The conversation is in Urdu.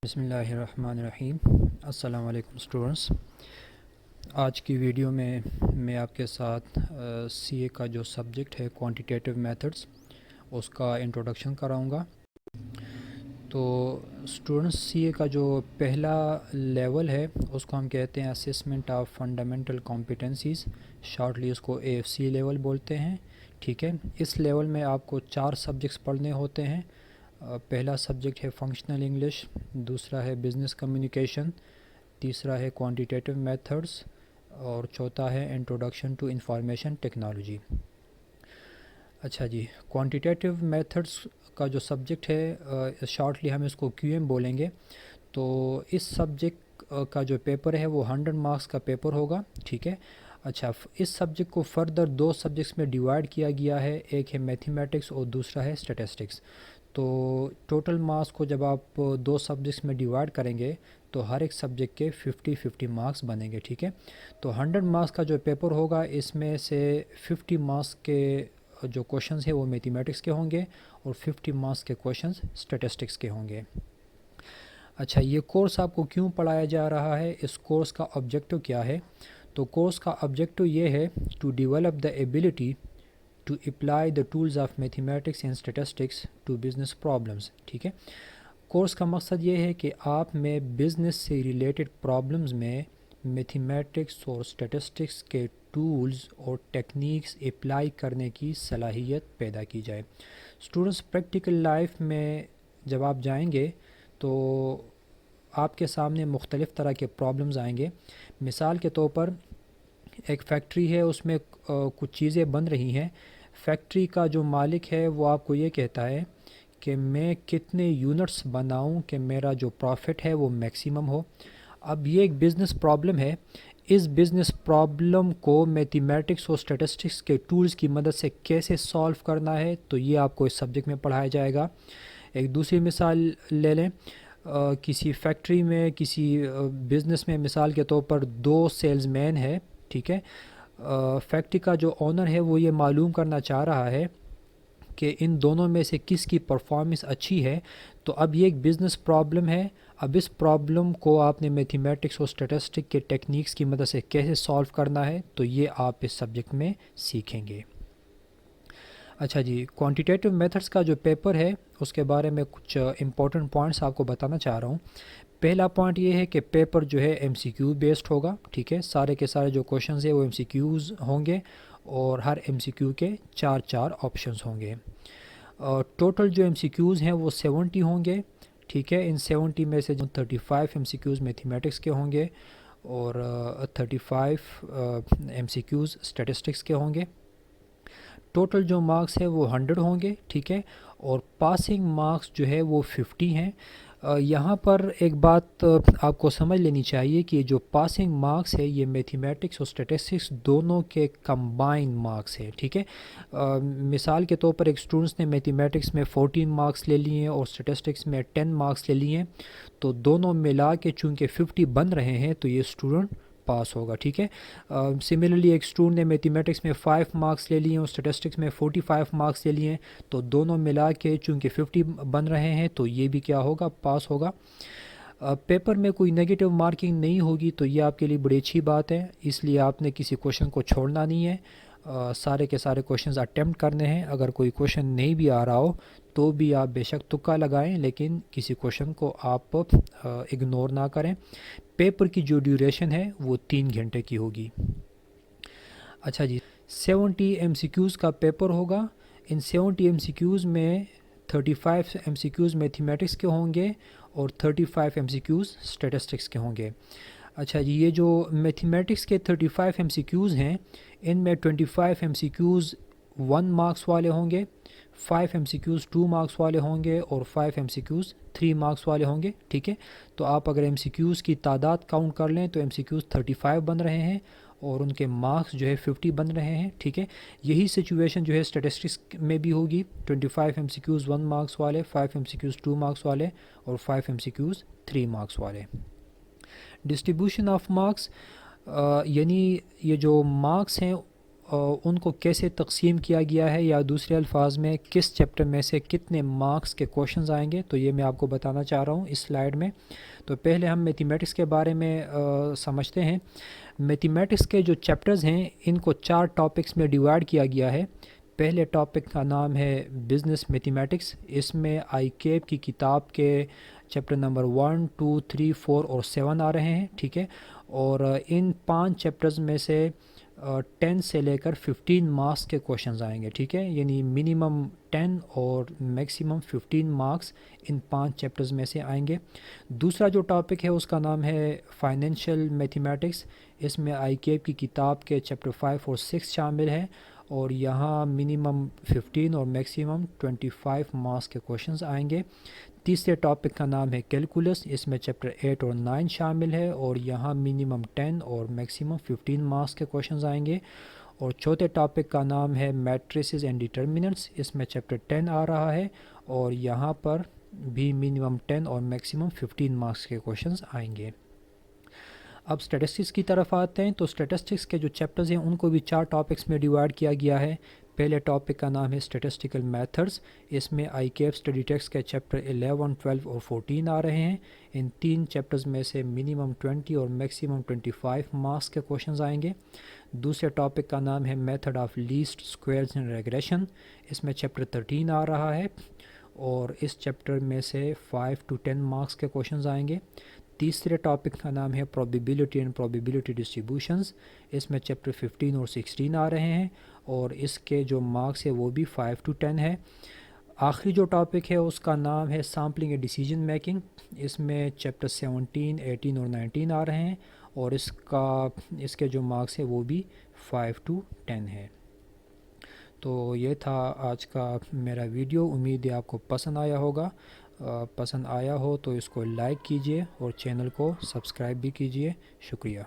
بسم اللہ الرحمن الرحیم۔ السلام علیکم اسٹوڈنٹس۔ آج کی ویڈیو میں آپ کے ساتھ سی اے کا جو سبجیکٹ ہے کوانٹیٹیو میتھڈس اس کا انٹروڈکشن کراؤں گا۔ تو اسٹوڈنٹس سی اے کا جو پہلا لیول ہے اس کو ہم کہتے ہیں assessment of fundamental competencies, shortly اس کو اے ایف سی لیول بولتے ہیں۔ ٹھیک ہے، اس لیول میں آپ کو 4 سبجیکٹس پڑھنے ہوتے ہیں۔ پہلا سبجیکٹ ہے فنکشنل انگلش، دوسرا ہے بزنس کمیونیکیشن، تیسرا ہے کوانٹیٹیو میتھڈس اور چوتھا ہے انٹروڈکشن ٹو انفارمیشن ٹیکنالوجی۔ اچھا جی، کوانٹیٹیو میتھڈس کا جو سبجیکٹ ہے شارٹلی ہم اس کو کیو ایم بولیں گے۔ تو اس سبجیکٹ کا جو پیپر ہے وہ 100 مارکس کا پیپر ہوگا۔ ٹھیک ہے، اچھا اس سبجیکٹ کو فردر 2 سبجیکٹس میں ڈیوائڈ کیا گیا ہے، ایک ہے میتھمیٹکس اور دوسرا ہے اسٹیٹسٹکس۔ تو ٹوٹل مارکس کو جب آپ 2 سبجیکٹس میں ڈیوائڈ کریں گے تو ہر ایک سبجیکٹ کے 50 مارکس بنیں گے۔ ٹھیک ہے، تو 100 مارکس کا جو پیپر ہوگا اس میں سے 50 مارکس کے جو کوشچنز ہیں وہ میتھمیٹکس کے ہوں گے اور 50 مارکس کے کوشچنز اسٹیٹسٹکس کے ہوں گے۔ اچھا، یہ کورس آپ کو کیوں پڑھایا جا رہا ہے، اس کورس کا آبجیکٹو کیا ہے؟ تو کورس کا آبجیکٹو یہ ہے to develop the ability to apply the tools of mathematics and statistics to business problems۔ ٹھیک ہے، کورس کا مقصد یہ ہے کہ آپ میں بزنس سے ریلیٹڈ پرابلمز میں میتھمیٹکس اور اسٹیٹسٹکس کے ٹولز اور ٹیکنیکس اپلائی کرنے کی صلاحیت پیدا کی جائے۔ اسٹوڈنٹس پریکٹیکل لائف میں جب آپ جائیں گے تو آپ کے سامنے مختلف طرح کے پرابلمز آئیں گے۔ مثال کے طور پر ایک فیکٹری ہے، اس میں کچھ چیزیں بن رہی ہیں۔ فیکٹری کا جو مالک ہے وہ آپ کو یہ کہتا ہے کہ میں کتنے یونٹس بناؤں کہ میرا جو پروفٹ ہے وہ میکسیمم ہو۔ اب یہ ایک بزنس پرابلم ہے، اس بزنس پرابلم کو میتھمیٹکس اور اسٹیٹسٹکس کے ٹولز کی مدد سے کیسے سالو کرنا ہے تو یہ آپ کو اس سبجیکٹ میں پڑھایا جائے گا۔ ایک دوسری مثال لے لیں، کسی فیکٹری میں کسی بزنس میں مثال کے طور پر 2 سیلز مین ہے۔ ٹھیک ہے، فیکٹری کا جو اونر ہے وہ یہ معلوم کرنا چاہ رہا ہے کہ ان دونوں میں سے کس کی پرفارمنس اچھی ہے۔ تو اب یہ ایک بزنس پرابلم ہے، اب اس پرابلم کو آپ نے میتھمیٹکس اور اسٹیٹسٹک کے ٹیکنیکس کی مدد سے کیسے سالو کرنا ہے تو یہ آپ اس سبجیکٹ میں سیکھیں گے۔ اچھا جی، کوانٹیٹیو میتھڈس کا جو پیپر ہے اس کے بارے میں کچھ امپورٹنٹ پوائنٹس آپ کو بتانا چاہ رہا ہوں۔ پہلا پوائنٹ یہ ہے کہ پیپر جو ہے ایم سی کیو بیسڈ ہوگا۔ ٹھیک ہے، سارے کے سارے جو کوشچنز ہیں وہ ایم سی کیوز ہوں گے اور ہر ایم سی کیو کے 4 آپشنز ہوں گے۔ ٹوٹل جو ایم سی کیوز ہیں وہ 70 ہوں گے۔ ٹھیک ہے، ان 70 میں سے 35 ایم سی کیوز میتھمیٹکس کے ہوں گے اور 35 ایم سی کیوز اسٹیٹسٹکس کے ہوں گے۔ ٹوٹل جو مارکس ہے وہ 100 ہوں گے۔ ٹھیک ہے، اور پاسنگ مارکس جو ہے وہ 50 ہیں۔ یہاں پر ایک بات آپ کو سمجھ لینی چاہیے کہ جو پاسنگ مارکس ہے یہ میتھمیٹکس اور اسٹیٹسٹکس دونوں کے کمبائن مارکس ہے۔ ٹھیک ہے، مثال کے طور پر ایک اسٹوڈنٹس نے میتھمیٹکس میں 14 مارکس لے لیے ہیں اور اسٹیٹسٹکس میں 10 مارکس لے لیے ہیں، تو دونوں ملا کے چونکہ 50 بن رہے ہیں تو یہ اسٹوڈنٹ پاس ہوگا۔ ٹھیک ہے، سملرلی ایک اسٹوڈنٹ نے میتھمیٹکس میں 5 مارکس لے لیے ہیں اور اسٹیٹسٹکس میں 45 مارکس لے لیے ہیں، تو دونوں ملا کے چونکہ 50 بن رہے ہیں تو یہ بھی کیا ہوگا، پاس ہوگا۔ پیپر میں کوئی نیگیٹو مارکنگ نہیں ہوگی تو یہ آپ کے لیے بڑی اچھی بات ہے، اس لیے آپ نے کسی کوشچن کو چھوڑنا نہیں ہے، سارے کے سارے کوشچنز اٹیمپٹ کرنے ہیں۔ اگر کوئی کوشچن نہیں بھی آ رہا ہو تو بھی آپ بے شک تکا لگائیں، لیکن کسی کوشچن کو آپ اگنور نہ کریں۔ پیپر کی جو ڈیوریشن ہے وہ 3 گھنٹے کی ہوگی۔ اچھا جی، 70 ایم سی کیوز کا پیپر ہوگا۔ ان 70 ایم سی کیوز میں 35 ایم سی کیوز میتھمیٹکس کے ہوں گے اور 35 ایم سی کیوز اسٹیٹسٹکس کے ہوں گے۔ اچھا جی، یہ جو میتھمیٹکس کے 35 ایم سی کیوز ہیں ان میں 25 ایم سی کیوز 1 مارکس والے ہوں گے، 5 ایم سی کیوز 2 مارکس والے ہوں گے اور 5 ایم سی کیوز 3 مارکس والے ہوں گے۔ ٹھیک ہے، تو آپ اگر ایم سی کیوز کی تعداد کاؤنٹ کر لیں تو ایم سی کیوز 35 بن رہے ہیں اور ان کے مارکس جو ہے 50 بن رہے ہیں۔ ٹھیک ہے، یہی سچویشن جو ہے اسٹیٹسٹکس میں بھی ہوگی، 25 ایم سی کیوز 1 مارکس والے، 5 ایم سی کیوز 2 مارکس والے اور 5 ایم سی کیوز 3 مارکس والے۔ ڈسٹریبیوشن آف مارکس، یعنی یہ جو مارکس ہیں ان کو کیسے تقسیم کیا گیا ہے، یا دوسرے الفاظ میں کس چیپٹر میں سے کتنے مارکس کے کوشچنز آئیں گے، تو یہ میں آپ کو بتانا چاہ رہا ہوں اس سلائیڈ میں۔ تو پہلے ہم میتھمیٹکس کے بارے میں سمجھتے ہیں۔ میتھمیٹکس کے جو چیپٹرز ہیں ان کو 4 ٹاپکس میں ڈیوائڈ کیا گیا ہے۔ پہلے ٹاپک کا نام ہے بزنس میتھمیٹکس، اس میں آئی کیپ کی کتاب کے چیپٹر نمبر 1، 2، 3، 4 اور 7 آ رہے ہیں، ٹھیک ہے۔ اور ان 5 چیپٹرز میں سے 10 سے لے کر 15 مارکس کے کوشچنز آئیں گے، ٹھیک ہے، یعنی منیمم 10 اور میکسیمم 15 مارکس ان 5 چیپٹرز میں سے آئیں گے۔ دوسرا جو ٹاپک ہے اس کا نام ہے فائنینشیل میتھمیٹکس، اس میں آئی کیپ کی کتاب کے چیپٹر 5 اور 6 شامل ہے، اور یہاں منیمم 15 اور میکسیمم 25 مارکس کے کوشچنز آئیں گے۔ تیسرے ٹاپک کا نام ہے کیلکولس، اس میں چیپٹر 8 اور 9 شامل ہے، اور یہاں منیمم 10 اور میکسیمم 15 مارکس کے کوشچنز آئیں گے۔ اور چوتھے ٹاپک کا نام ہے میٹریسز اینڈ ڈیٹرمننٹس، اس میں چیپٹر 10 آ رہا ہے، اور یہاں پر بھی منیمم 10 اور میکسیمم 15 مارکس کے کوشچنز آئیں گے۔ اب اسٹیٹسٹکس کی طرف آتے ہیں، تو اسٹیٹسٹکس کے جو چیپٹرز ہیں ان کو بھی 4 ٹاپکس میں ڈیوائڈ کیا گیا ہے۔ پہلے ٹاپک کا نام ہے اسٹیٹسٹیکل میتھڈز، اس میں آئی کیپ اسٹڈی ٹیکسٹ کے چیپٹر 11، 12 اور 14 آ رہے ہیں۔ ان 3 چیپٹرز میں سے منیمم 20 اور میکسیمم 25 مارکس کے کوشچنز آئیں گے۔ دوسرے ٹاپک کا نام ہے method of least squares in regression, اس میں چیپٹر 13 آ رہا ہے، اور اس چیپٹر میں سے 5 to 10 مارکس کے کوشچنز آئیں گے۔ تیسرے ٹاپک کا نام ہے پروبیبلٹی اینڈ پروبیبلٹی ڈسٹریبیوشنز، اس میں چیپٹر 15 اور 16 آ رہے ہیں، اور اس کے جو مارکس ہے وہ بھی 5 to 10 ہے۔ آخری جو ٹاپک ہے اس کا نام ہے سامپلنگ اینڈ ڈیسیجن میکنگ، اس میں چیپٹر 17، 18 اور 19 آ رہے ہیں، اور اس کے جو مارکس ہے وہ بھی 5 to 10 ہے۔ تو یہ تھا آج کا میرا ویڈیو، امید ہے آپ کو پسند آیا ہوگا۔ پسند آیا ہو تو اس کو لائک کیجئے اور چینل کو سبسکرائب بھی کیجئے۔ شکریہ۔